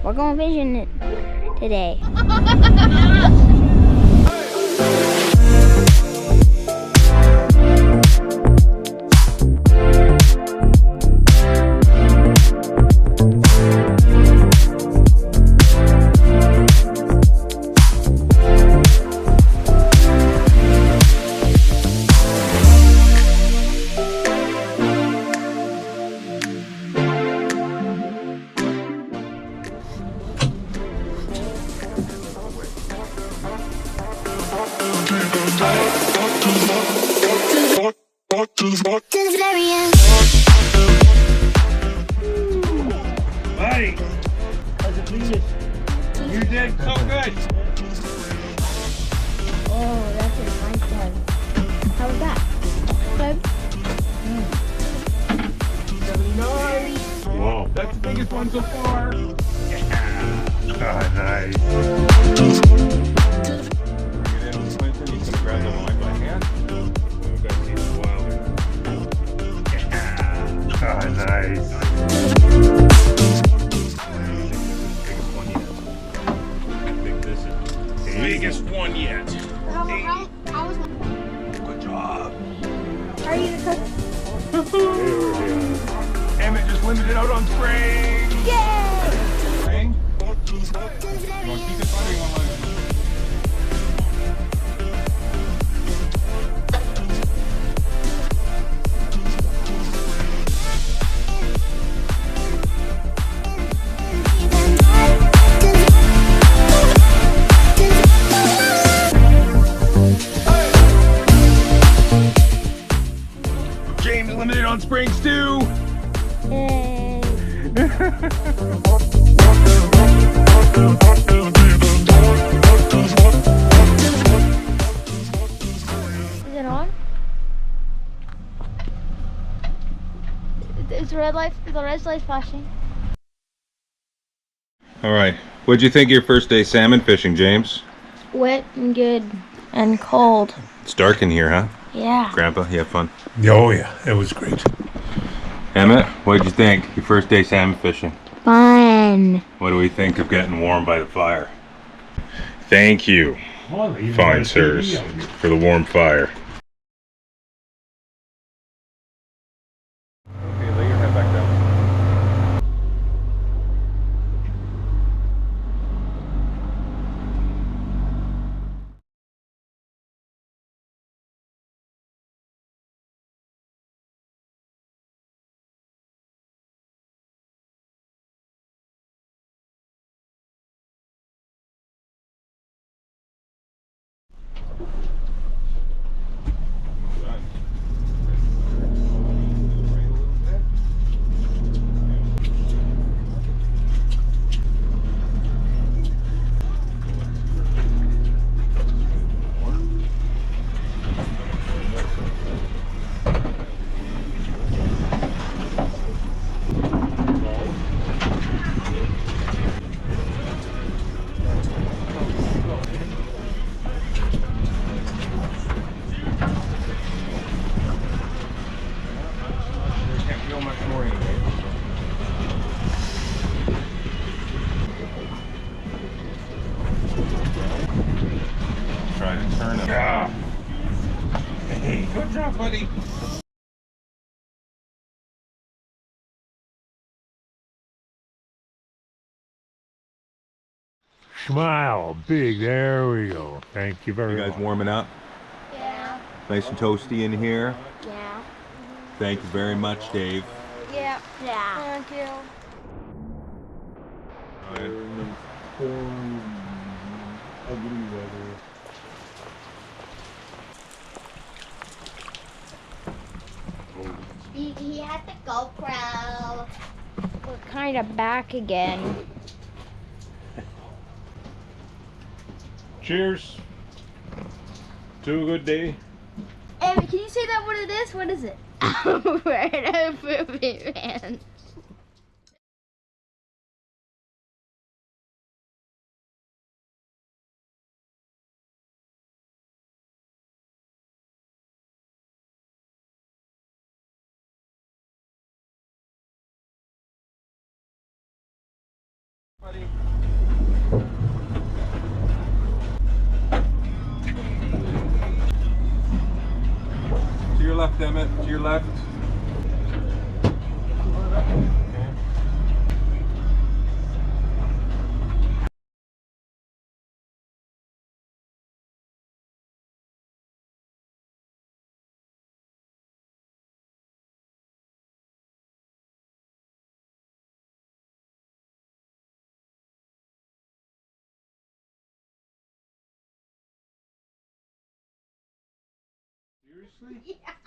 We're going fishing today. Buddy, you did so good. Oh, that's a nice one. How was that? Good? Nice. Whoa, that's the biggest one so far. Yeah. Nice. Bring it in, Clinton. You can grab the line by hand. You guys see the wild. Yeah. Nice. Biggest one yet. How was Good job. How are you gonna cook? Emmett just limited out on spring. Yay! Spring? You want to keep it butter or you want to James limited on springs too. Yay. Is it on? Is the red light flashing? All right. What'd you think of your first day salmon fishing, James? Wet and good and cold. It's dark in here, huh? Yeah. Grandpa, you have fun? Oh yeah, it was great. Emmett, what'd you think? Your first day salmon fishing? Fun. What do we think of getting warm by the fire? Thank you, fine sirs, for the warm fire. Okay, lay your head back down. Can't feel much more anyway. Try to turn it. Ah. Hey, good job, buddy. Smile, big. There we go. Thank you very You much. guys warming up? Yeah. Nice and toasty in here. Yeah. Thank you very much, Dave. Yeah. Yeah. Thank you. He had the GoPro. We're kind of back again. Cheers to a good day. Amy, can you say that what it is? What is it? Right, a movie man. Buddy. To your left, Emmett. To your left. Okay. Seriously? Yeah.